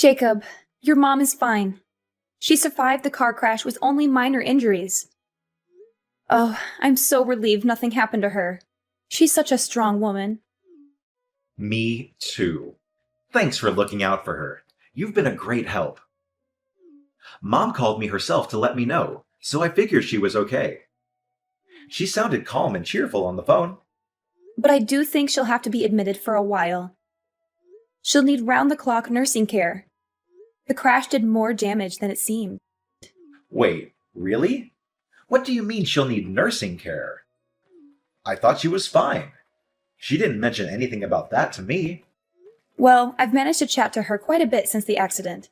Jacob, your mom is fine. She survived the car crash with only minor injuries. Oh, I'm so relieved nothing happened to her. She's such a strong woman. Me too. Thanks for looking out for her. You've been a great help. Mom called me herself to let me know, so I figured she was okay. She sounded calm and cheerful on the phone. But I do think she'll have to be admitted for a while. She'll need round-the-clock nursing care. The crash did more damage than it seemed. Wait, really? What do you mean she'll need nursing care? I thought she was fine. She didn't mention anything about that to me. Well, I've managed to chat to her quite a bit since the accident.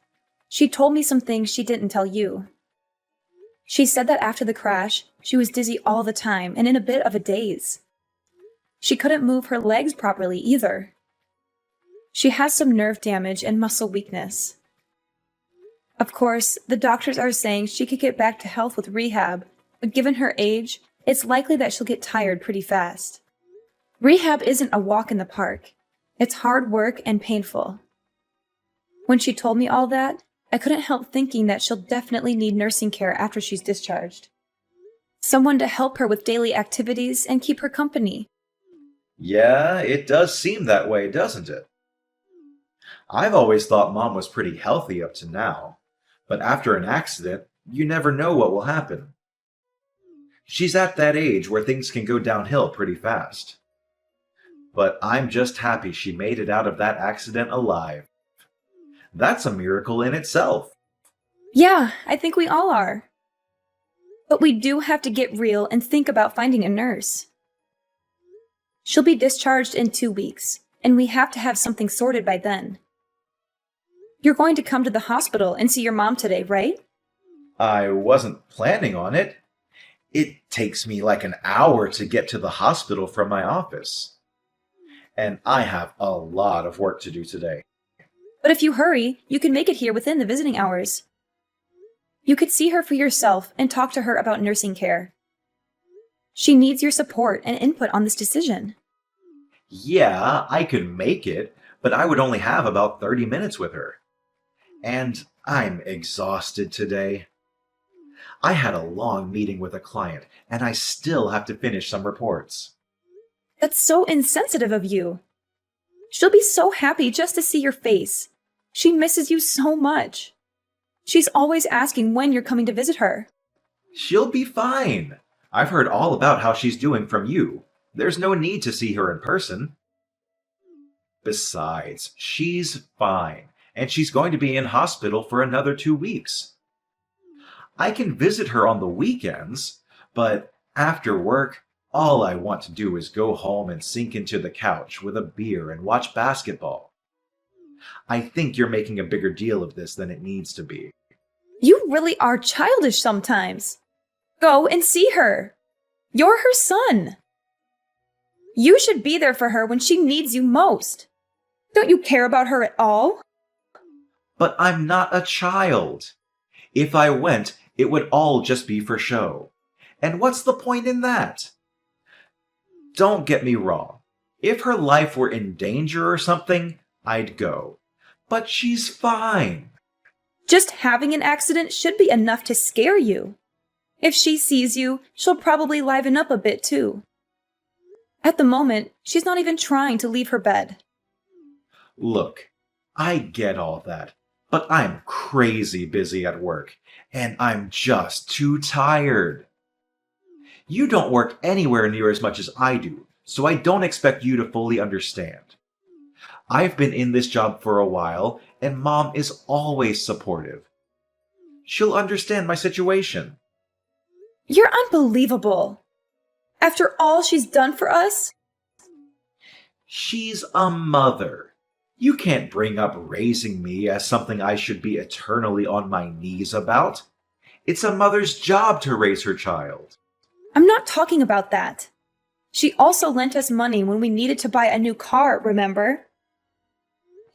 She told me some things she didn't tell you. She said that after the crash, she was dizzy all the time and in a bit of a daze. She couldn't move her legs properly either. She has some nerve damage and muscle weakness. Of course, the doctors are saying she could get back to health with rehab, but given her age, it's likely that she'll get tired pretty fast. Rehab isn't a walk in the park. It's hard work and painful. When she told me all that, I couldn't help thinking that she'll definitely need nursing care after she's discharged. Someone to help her with daily activities and keep her company. Yeah, it does seem that way, doesn't it? I've always thought Mom was pretty healthy up to now, but after an accident, you never know what will happen. She's at that age where things can go downhill pretty fast. But I'm just happy she made it out of that accident alive. That's a miracle in itself. Yeah, I think we all are. But we do have to get real and think about finding a nurse. She'll be discharged in 2 weeks, and we have to have something sorted by then. You're going to come to the hospital and see your mom today, right? I wasn't planning on it. It takes me like an hour to get to the hospital from my office. And I have a lot of work to do today. But if you hurry, you can make it here within the visiting hours. You could see her for yourself and talk to her about nursing care. She needs your support and input on this decision. Yeah, I could make it, but I would only have about 30 minutes with her. And I'm exhausted today. I had a long meeting with a client, and I still have to finish some reports. That's so insensitive of you. She'll be so happy just to see your face. She misses you so much. She's always asking when you're coming to visit her. She'll be fine. I've heard all about how she's doing from you. There's no need to see her in person. Besides, she's fine, and she's going to be in hospital for another 2 weeks. I can visit her on the weekends, but after work, all I want to do is go home and sink into the couch with a beer and watch basketball. I think you're making a bigger deal of this than it needs to be. You really are childish sometimes. Go and see her. You're her son. You should be there for her when she needs you most. Don't you care about her at all? But I'm not a child. If I went, it would all just be for show. And what's the point in that? Don't get me wrong. If her life were in danger or something, I'd go. But she's fine. Just having an accident should be enough to scare you. If she sees you, she'll probably liven up a bit too. At the moment, she's not even trying to leave her bed. Look, I get all that, but I'm crazy busy at work, and I'm just too tired. You don't work anywhere near as much as I do, so I don't expect you to fully understand. I've been in this job for a while, and Mom is always supportive. She'll understand my situation. You're unbelievable. After all she's done for us? She's a mother. You can't bring up raising me as something I should be eternally on my knees about. It's a mother's job to raise her child. I'm not talking about that. She also lent us money when we needed to buy a new car, remember?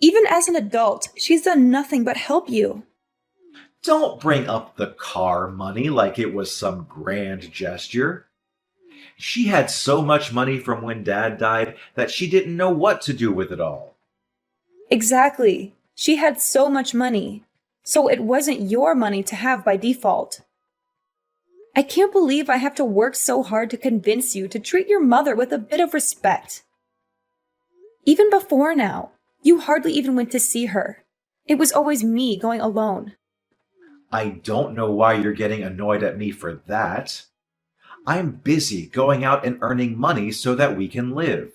Even as an adult, she's done nothing but help you. Don't bring up the car money like it was some grand gesture. She had so much money from when Dad died that she didn't know what to do with it all. Exactly. She had so much money, so it wasn't your money to have by default. I can't believe I have to work so hard to convince you to treat your mother with a bit of respect. Even before now, you hardly even went to see her. It was always me going alone. I don't know why you're getting annoyed at me for that. I'm busy going out and earning money so that we can live.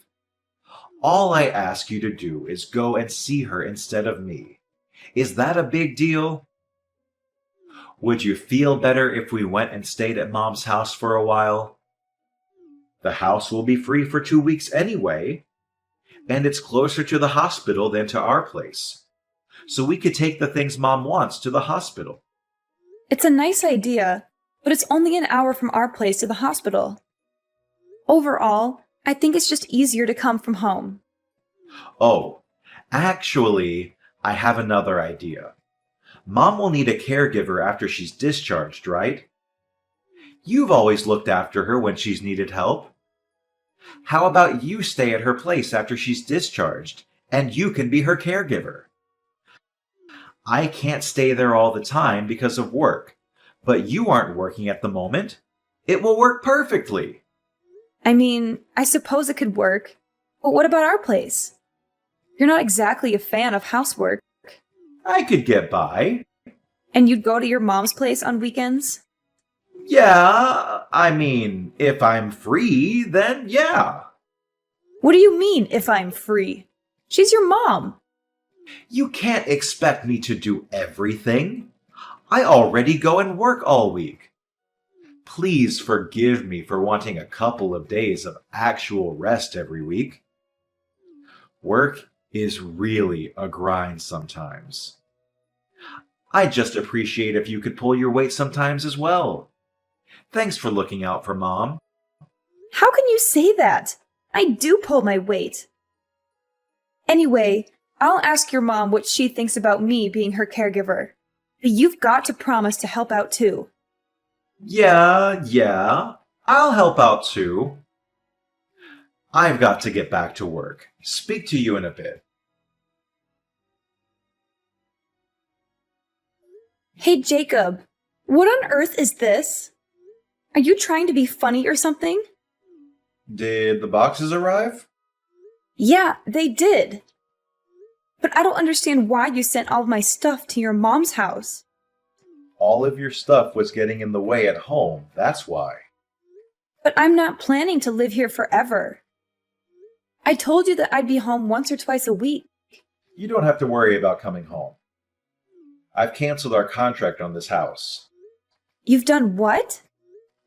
All I ask you to do is go and see her instead of me. Is that a big deal? Would you feel better if we went and stayed at Mom's house for a while? The house will be free for 2 weeks anyway, and it's closer to the hospital than to our place. So we could take the things Mom wants to the hospital. It's a nice idea, but it's only an hour from our place to the hospital. Overall, I think it's just easier to come from home. Oh, actually, I have another idea. Mom will need a caregiver after she's discharged, right? You've always looked after her when she's needed help. How about you stay at her place after she's discharged, and you can be her caregiver? I can't stay there all the time because of work, but you aren't working at the moment. It will work perfectly. I mean, I suppose it could work, but what about our place? You're not exactly a fan of housework. I could get by. And you'd go to your mom's place on weekends? Yeah, I mean, if I'm free, then yeah. What do you mean, if I'm free? She's your mom. You can't expect me to do everything. I already go and work all week. Please forgive me for wanting a couple of days of actual rest every week. Work is really a grind sometimes. I just appreciate if you could pull your weight sometimes as well. Thanks for looking out for Mom. How can you say that? I do pull my weight. Anyway, I'll ask your mom what she thinks about me being her caregiver. But you've got to promise to help out too. Yeah, I'll help out too. I've got to get back to work. Speak to you in a bit. Hey, Jacob, what on earth is this? Are you trying to be funny or something? Did the boxes arrive? Yeah, they did. But I don't understand why you sent all of my stuff to your mom's house. All of your stuff was getting in the way at home, that's why. But I'm not planning to live here forever. I told you that I'd be home once or twice a week. You don't have to worry about coming home. I've canceled our contract on this house. You've done what?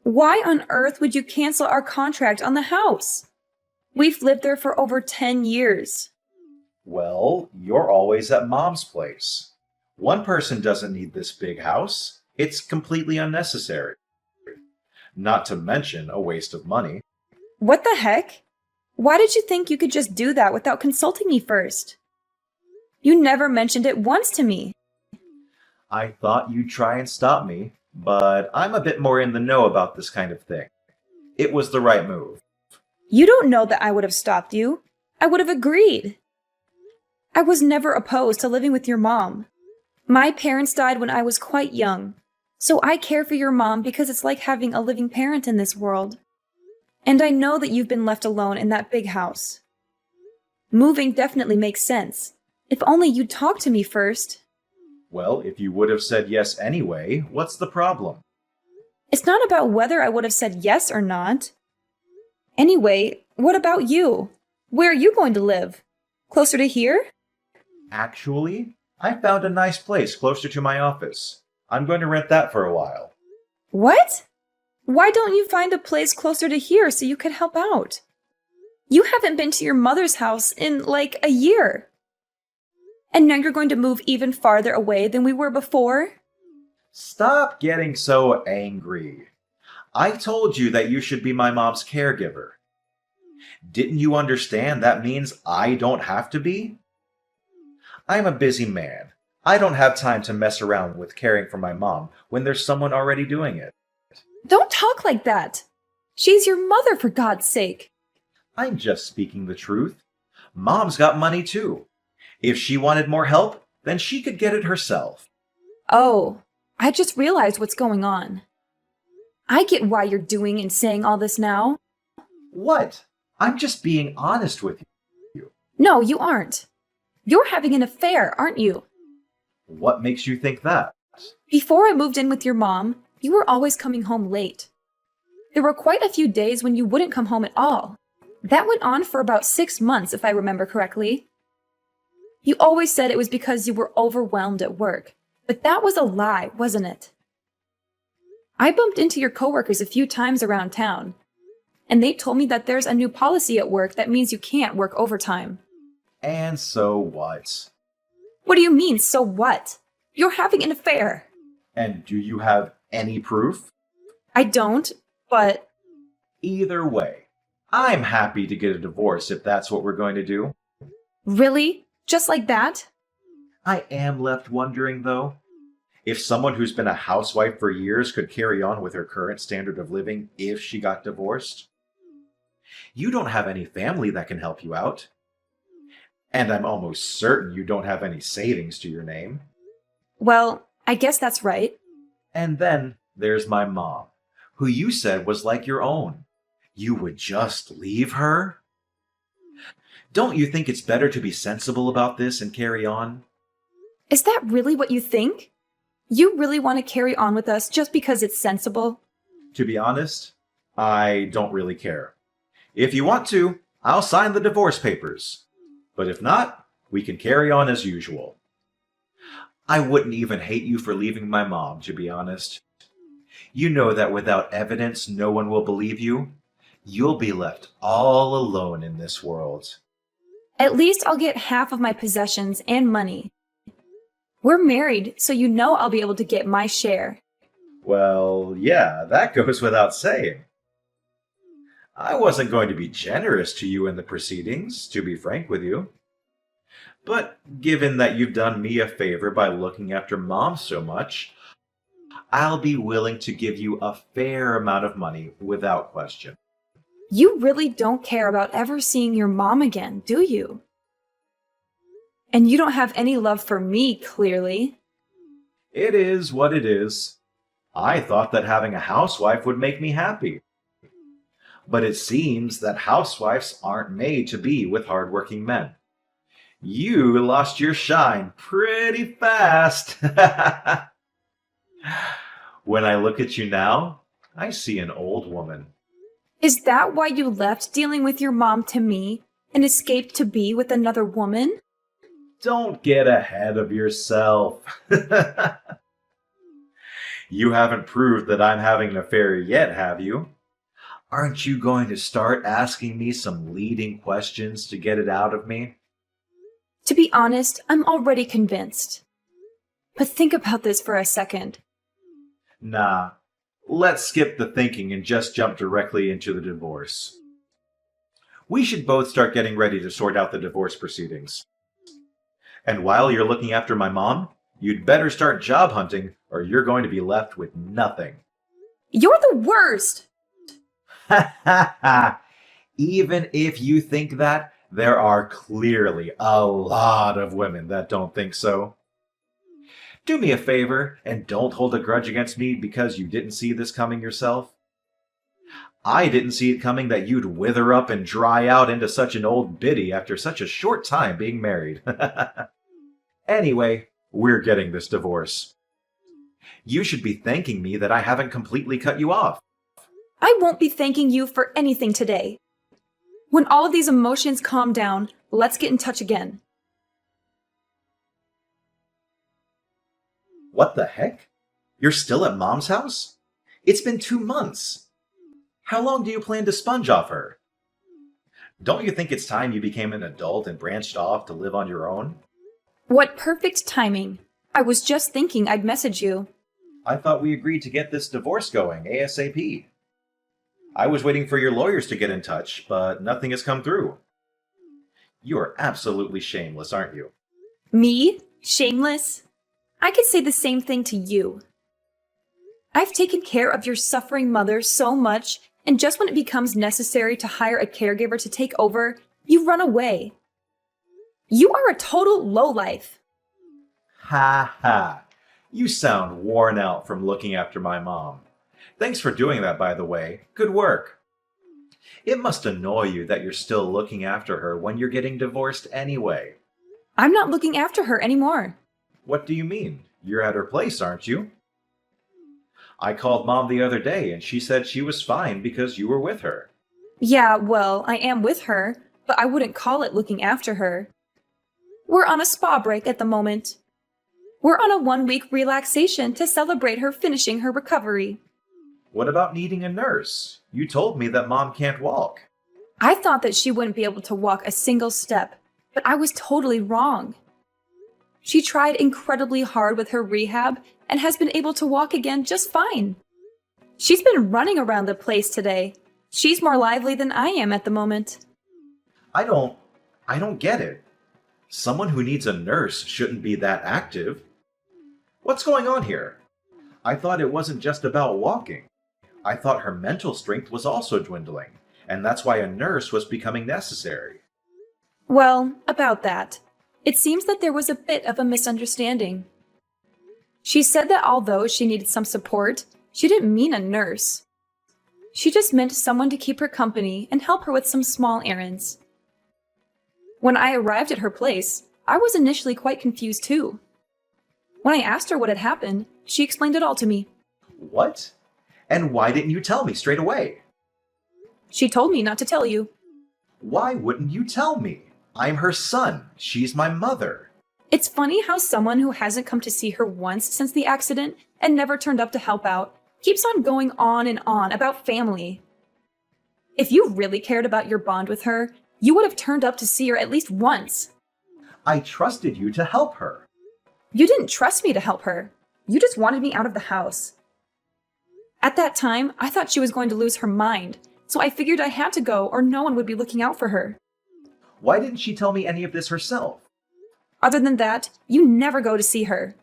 Why on earth would you cancel our contract on the house? We've lived there for over 10 years. Well, you're always at Mom's place. One person doesn't need this big house. It's completely unnecessary. Not to mention a waste of money. What the heck? Why did you think you could just do that without consulting me first? You never mentioned it once to me. I thought you'd try and stop me, but I'm a bit more in the know about this kind of thing. It was the right move. You don't know that I would have stopped you. I would have agreed. I was never opposed to living with your mom. My parents died when I was quite young, so I care for your mom because it's like having a living parent in this world. And I know that you've been left alone in that big house. Moving definitely makes sense. If only you'd talk to me first. Well, if you would have said yes anyway, what's the problem? It's not about whether I would have said yes or not. Anyway, what about you? Where are you going to live? Closer to here? Actually, I found a nice place closer to my office. I'm going to rent that for a while. What? Why don't you find a place closer to here so you could help out? You haven't been to your mother's house in like a year. And now you're going to move even farther away than we were before? Stop getting so angry. I told you that you should be my mom's caregiver. Didn't you understand that means I don't have to be? I'm a busy man. I don't have time to mess around with caring for my mom when there's someone already doing it. Don't talk like that. She's your mother, for God's sake. I'm just speaking the truth. Mom's got money too. If she wanted more help, then she could get it herself. Oh, I just realized what's going on. I get why you're doing and saying all this now. What? I'm just being honest with you. No, you aren't. You're having an affair, aren't you? What makes you think that? Before I moved in with your mom, you were always coming home late. There were quite a few days when you wouldn't come home at all. That went on for about 6 months, if I remember correctly. You always said it was because you were overwhelmed at work, but that was a lie, wasn't it? I bumped into your coworkers a few times around town, and they told me that there's a new policy at work that means you can't work overtime. And so what? What do you mean, so what? You're having an affair. And do you have any proof? I don't, but... Either way, I'm happy to get a divorce if that's what we're going to do. Really? Just like that? I am left wondering, though, if someone who's been a housewife for years could carry on with her current standard of living if she got divorced. You don't have any family that can help you out. And I'm almost certain you don't have any savings to your name. Well, I guess that's right. And then there's my mom, who you said was like your own. You would just leave her? Don't you think it's better to be sensible about this and carry on? Is that really what you think? You really want to carry on with us just because it's sensible? To be honest, I don't really care. If you want to, I'll sign the divorce papers. But if not, we can carry on as usual. I wouldn't even hate you for leaving my mom, to be honest. You know that without evidence, no one will believe you. You'll be left all alone in this world. At least I'll get half of my possessions and money. We're married, so you know I'll be able to get my share. Well, yeah, that goes without saying. I wasn't going to be generous to you in the proceedings, to be frank with you. But given that you've done me a favor by looking after Mom so much, I'll be willing to give you a fair amount of money without question. You really don't care about ever seeing your mom again, do you? And you don't have any love for me, clearly. It is what it is. I thought that having a housewife would make me happy. But it seems that housewives aren't made to be with hardworking men. You lost your shine pretty fast. When I look at you now, I see an old woman. Is that why you left dealing with your mom to me and escaped to be with another woman? Don't get ahead of yourself. You haven't proved that I'm having an affair yet, have you? Aren't you going to start asking me some leading questions to get it out of me? To be honest, I'm already convinced. But think about this for a second. Nah, let's skip the thinking and just jump directly into the divorce. We should both start getting ready to sort out the divorce proceedings. And while you're looking after my mom, you'd better start job hunting or you're going to be left with nothing. You're the worst! Ha ha ha! Even if you think that, there are clearly a lot of women that don't think so. Do me a favor and don't hold a grudge against me because you didn't see this coming yourself. I didn't see it coming that you'd wither up and dry out into such an old biddy after such a short time being married. Anyway, we're getting this divorce. You should be thanking me that I haven't completely cut you off. I won't be thanking you for anything today. When all of these emotions calm down, let's get in touch again. What the heck? You're still at Mom's house? It's been 2 months. How long do you plan to sponge off her? Don't you think it's time you became an adult and branched off to live on your own? What perfect timing. I was just thinking I'd message you. I thought we agreed to get this divorce going ASAP. I was waiting for your lawyers to get in touch, but nothing has come through. You are absolutely shameless, aren't you? Me? Shameless? I could say the same thing to you. I've taken care of your suffering mother so much, and just when it becomes necessary to hire a caregiver to take over, you run away. You are a total lowlife. Ha ha. You sound worn out from looking after my mom. Thanks for doing that, by the way. Good work. It must annoy you that you're still looking after her when you're getting divorced anyway. I'm not looking after her anymore. What do you mean? You're at her place, aren't you? I called Mom the other day and she said she was fine because you were with her. Yeah, well, I am with her, but I wouldn't call it looking after her. We're on a spa break at the moment. We're on a 1-week relaxation to celebrate her finishing her recovery. What about needing a nurse? You told me that Mom can't walk. I thought that she wouldn't be able to walk a single step, but I was totally wrong. She tried incredibly hard with her rehab and has been able to walk again just fine. She's been running around the place today. She's more lively than I am at the moment. I don't get it. Someone who needs a nurse shouldn't be that active. What's going on here? I thought it wasn't just about walking. I thought her mental strength was also dwindling, and that's why a nurse was becoming necessary. Well, about that. It seems that there was a bit of a misunderstanding. She said that although she needed some support, she didn't mean a nurse. She just meant someone to keep her company and help her with some small errands. When I arrived at her place, I was initially quite confused too. When I asked her what had happened, she explained it all to me. What? And why didn't you tell me straight away? She told me not to tell you. Why wouldn't you tell me? I'm her son. She's my mother. It's funny how someone who hasn't come to see her once since the accident and never turned up to help out keeps on going on and on about family. If you really cared about your bond with her, you would have turned up to see her at least once. I trusted you to help her. You didn't trust me to help her. You just wanted me out of the house. At that time, I thought she was going to lose her mind, so I figured I had to go or no one would be looking out for her. Why didn't she tell me any of this herself? Other than that, you never go to see her.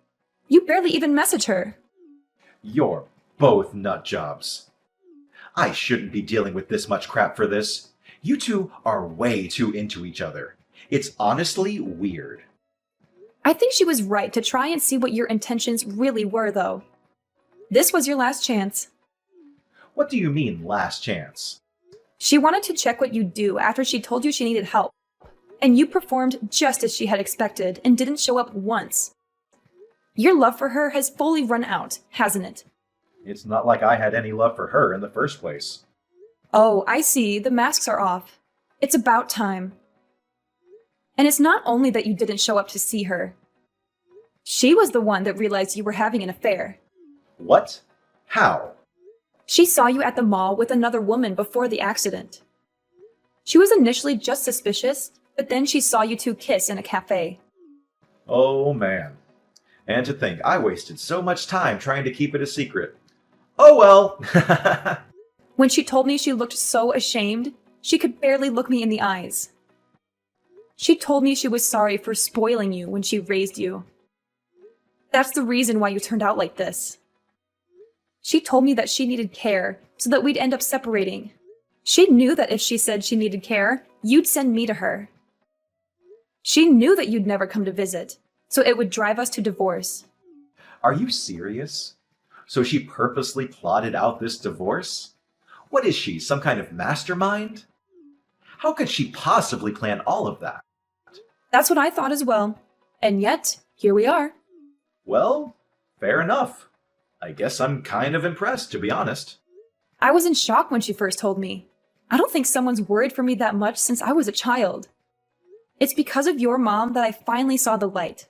You barely even message her. You're both nut jobs. I shouldn't be dealing with this much crap for this. You two are way too into each other. It's honestly weird. I think she was right to try and see what your intentions really were, though. This was your last chance. What do you mean, last chance? She wanted to check what you'd do after she told you she needed help. And you performed just as she had expected and didn't show up once. Your love for her has fully run out, hasn't it? It's not like I had any love for her in the first place. Oh, I see. The masks are off. It's about time. And it's not only that you didn't show up to see her. She was the one that realized you were having an affair. What? How? She saw you at the mall with another woman before the accident. She was initially just suspicious, but then she saw you two kiss in a cafe. Oh man. And to think I wasted so much time trying to keep it a secret. Oh well. When she told me she looked so ashamed, she could barely look me in the eyes. She told me she was sorry for spoiling you when she raised you. That's the reason why you turned out like this. She told me that she needed care so that we'd end up separating. She knew that if she said she needed care, you'd send me to her. She knew that you'd never come to visit, so it would drive us to divorce. Are you serious? So she purposely plotted out this divorce? What is she, some kind of mastermind? How could she possibly plan all of that? That's what I thought as well. And yet, here we are. Well, fair enough. I guess I'm kind of impressed, to be honest. I was in shock when she first told me. I don't think someone's worried for me that much since I was a child. It's because of your mom that I finally saw the light.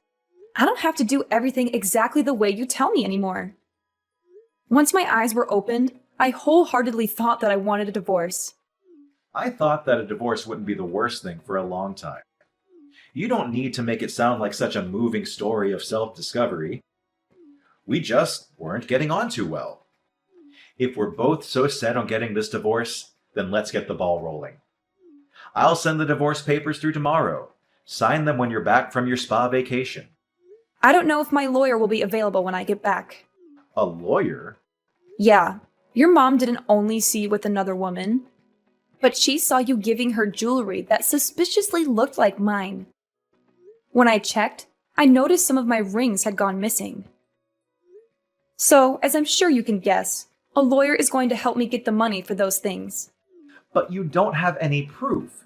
I don't have to do everything exactly the way you tell me anymore. Once my eyes were opened, I wholeheartedly thought that I wanted a divorce. I thought that a divorce wouldn't be the worst thing for a long time. You don't need to make it sound like such a moving story of self-discovery. We just weren't getting on too well. If we're both so set on getting this divorce, then let's get the ball rolling. I'll send the divorce papers through tomorrow. Sign them when you're back from your spa vacation. I don't know if my lawyer will be available when I get back. A lawyer? Yeah, your mom didn't only see you with another woman, but she saw you giving her jewelry that suspiciously looked like mine. When I checked, I noticed some of my rings had gone missing. So, as I'm sure you can guess, a lawyer is going to help me get the money for those things. But you don't have any proof.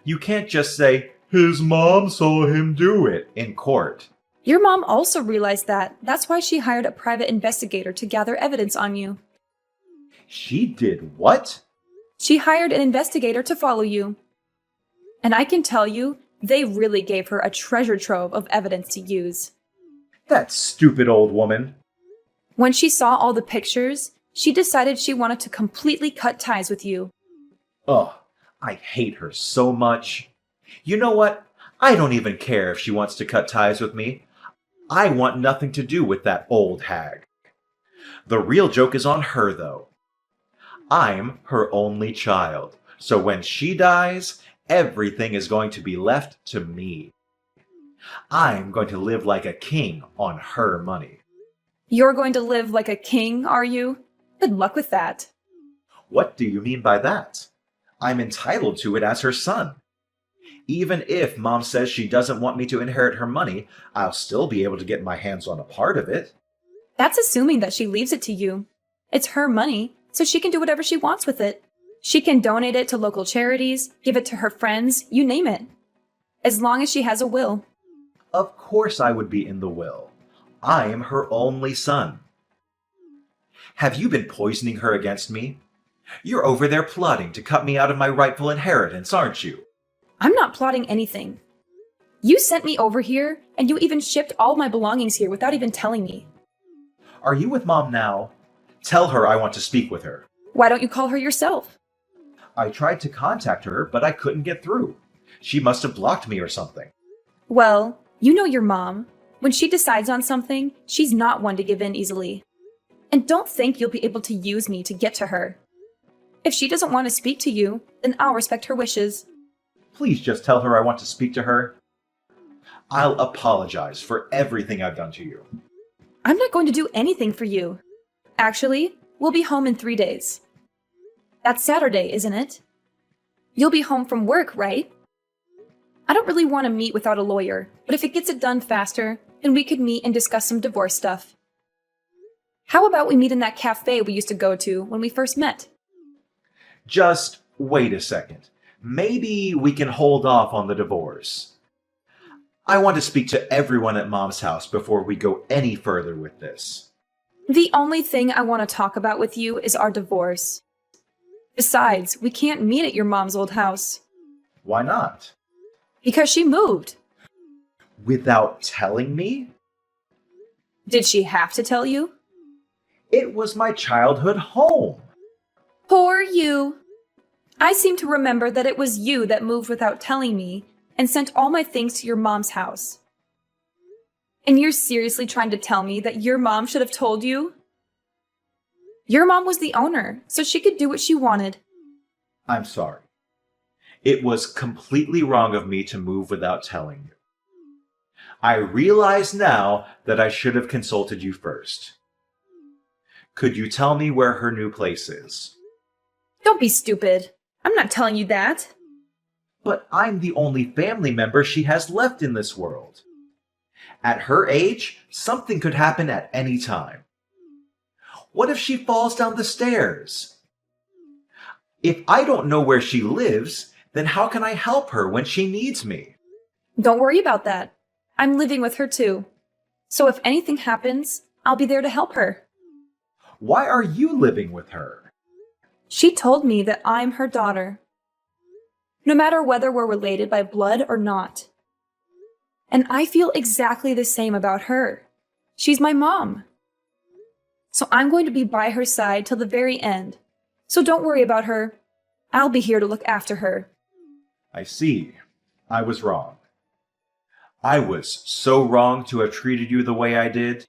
You can't just say, his mom saw him do it in court. Your mom also realized that. That's why she hired a private investigator to gather evidence on you. She did what? She hired an investigator to follow you. And I can tell you, they really gave her a treasure trove of evidence to use. That stupid old woman. When she saw all the pictures, she decided she wanted to completely cut ties with you. Ugh, I hate her so much. You know what? I don't even care if she wants to cut ties with me. I want nothing to do with that old hag. The real joke is on her, though. I'm her only child, so when she dies, everything is going to be left to me. I'm going to live like a king on her money. You're going to live like a king, are you? Good luck with that. What do you mean by that? I'm entitled to it as her son. Even if Mom says she doesn't want me to inherit her money, I'll still be able to get my hands on a part of it. That's assuming that she leaves it to you. It's her money, so she can do whatever she wants with it. She can donate it to local charities, give it to her friends, you name it. As long as she has a will. Of course I would be in the will. I am her only son. Have you been poisoning her against me? You're over there plotting to cut me out of my rightful inheritance, aren't you? I'm not plotting anything. You sent me over here, and you even shipped all my belongings here without even telling me. Are you with Mom now? Tell her I want to speak with her. Why don't you call her yourself? I tried to contact her, but I couldn't get through. She must have blocked me or something. Well, you know your mom. When she decides on something, she's not one to give in easily. And don't think you'll be able to use me to get to her. If she doesn't want to speak to you, then I'll respect her wishes. Please just tell her I want to speak to her. I'll apologize for everything I've done to you. I'm not going to do anything for you. Actually, we'll be home in 3 days. That's Saturday, isn't it? You'll be home from work, right? I don't really want to meet without a lawyer, but if it gets it done faster, then we could meet and discuss some divorce stuff. How about we meet in that cafe we used to go to when we first met? Just wait a second. Maybe we can hold off on the divorce. I want to speak to everyone at Mom's house before we go any further with this. The only thing I want to talk about with you is our divorce. Besides, we can't meet at your mom's old house. Why not? Because she moved. Without telling me? Did she have to tell you? It was my childhood home. Poor you. I seem to remember that it was you that moved without telling me and sent all my things to your mom's house. And you're seriously trying to tell me that your mom should have told you? Your mom was the owner, so she could do what she wanted. I'm sorry. It was completely wrong of me to move without telling you. I realize now that I should have consulted you first. Could you tell me where her new place is? Don't be stupid. I'm not telling you that. But I'm the only family member she has left in this world. At her age, something could happen at any time. What if she falls down the stairs? If I don't know where she lives, then how can I help her when she needs me? Don't worry about that. I'm living with her too. So if anything happens, I'll be there to help her. Why are you living with her? She told me that I'm her daughter. No matter whether we're related by blood or not. And I feel exactly the same about her. She's my mom. So I'm going to be by her side till the very end. So don't worry about her. I'll be here to look after her. I see. I was wrong. I was so wrong to have treated you the way I did.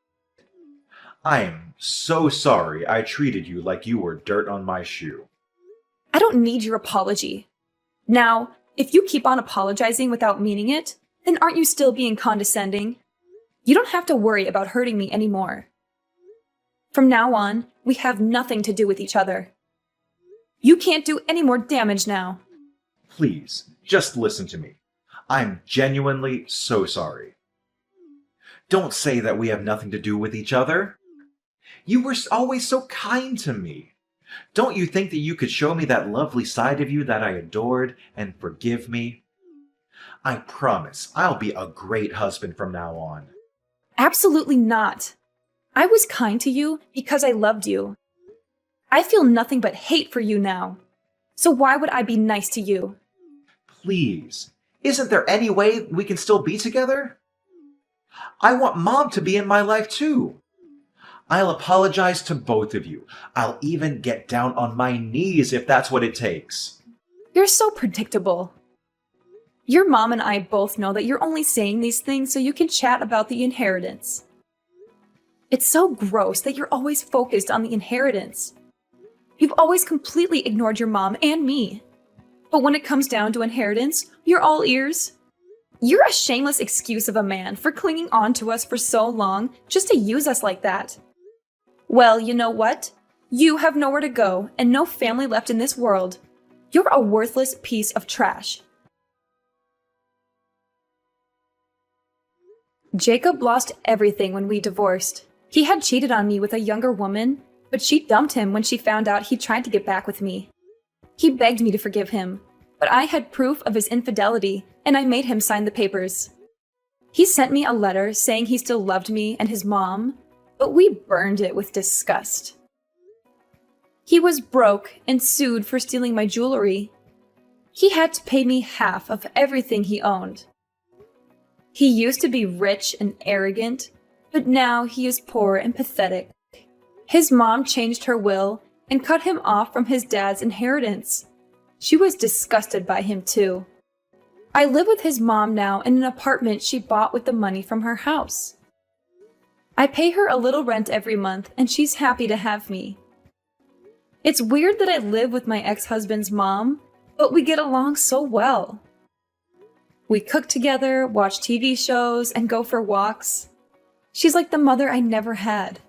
I am so sorry I treated you like you were dirt on my shoe. I don't need your apology. Now, if you keep on apologizing without meaning it, then aren't you still being condescending? You don't have to worry about hurting me anymore. From now on, we have nothing to do with each other. You can't do any more damage now. Please, just listen to me. I'm genuinely so sorry. Don't say that we have nothing to do with each other. You were always so kind to me. Don't you think that you could show me that lovely side of you that I adored and forgive me? I promise I'll be a great husband from now on. Absolutely not. I was kind to you because I loved you. I feel nothing but hate for you now. So why would I be nice to you? Please, isn't there any way we can still be together? I want Mom to be in my life too. I'll apologize to both of you. I'll even get down on my knees if that's what it takes. You're so predictable. Your mom and I both know that you're only saying these things so you can chat about the inheritance. It's so gross that you're always focused on the inheritance. You've always completely ignored your mom and me. But when it comes down to inheritance, you're all ears. You're a shameless excuse of a man for clinging on to us for so long just to use us like that. Well, you know what? You have nowhere to go and no family left in this world. You're a worthless piece of trash. Jacob lost everything when we divorced. He had cheated on me with a younger woman, but she dumped him when she found out he tried to get back with me. He begged me to forgive him, but I had proof of his infidelity, and I made him sign the papers. He sent me a letter saying he still loved me and his mom, but we burned it with disgust. He was broke and sued for stealing my jewelry. He had to pay me half of everything he owned. He used to be rich and arrogant, but now he is poor and pathetic. His mom changed her will and cut him off from his dad's inheritance. She was disgusted by him too. I live with his mom now in an apartment she bought with the money from her house. I pay her a little rent every month and she's happy to have me. It's weird that I live with my ex-husband's mom, but we get along so well. We cook together, watch TV shows, and go for walks. She's like the mother I never had.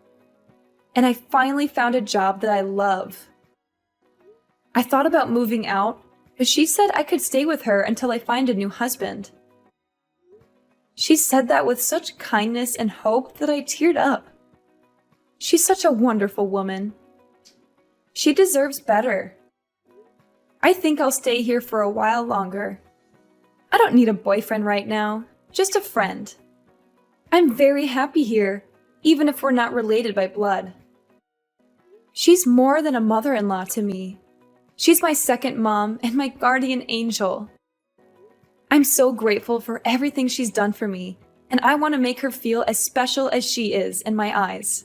And I finally found a job that I love. I thought about moving out, but she said I could stay with her until I find a new husband. She said that with such kindness and hope that I teared up. She's such a wonderful woman. She deserves better. I think I'll stay here for a while longer. I don't need a boyfriend right now, just a friend. I'm very happy here, even if we're not related by blood. She's more than a mother-in-law to me. She's my second mom and my guardian angel. I'm so grateful for everything she's done for me, and I want to make her feel as special as she is in my eyes.